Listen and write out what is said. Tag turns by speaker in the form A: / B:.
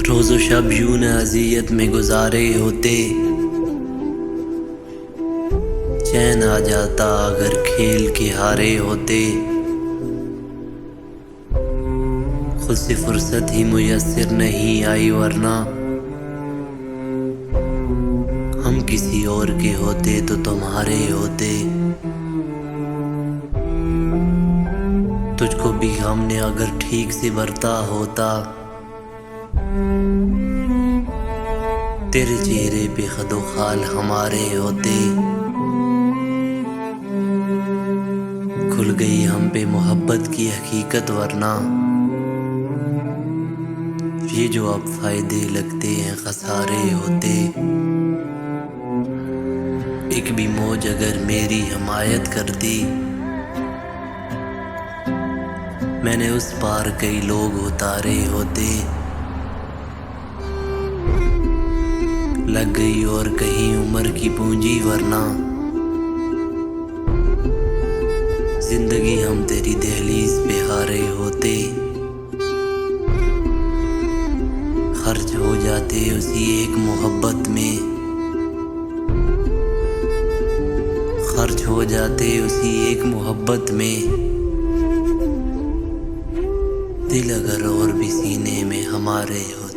A: रोज़ो शब यूं न अज़ियत में गुजारे होते, चैन आ जाता अगर खेल के हारे होते। खुद से फुर्सत ही मुयस्सर नहीं आई, वरना हम किसी और के होते तो तुम्हारे होते। तुझको भी हमने अगर ठीक से बरता होता, तेरे चेहरे पे खदो खाल हमारे होते। खुल गई हम पे मोहब्बत की हकीकत, वरना ये जो अब फायदे लगते हैं खसारे होते। एक भी मौज अगर मेरी हिमायत करती, मैंने उस पार कई लोग उतारे होते। लग गई और कहीं उम्र की पूंजी, वरना जिंदगी हम तेरी दहलीज पे हारे होते। खर्च हो जाते उसी एक मोहब्बत में, खर्च हो जाते उसी एक मोहब्बत में। दिल अगर और भी सीने में हमारे होते।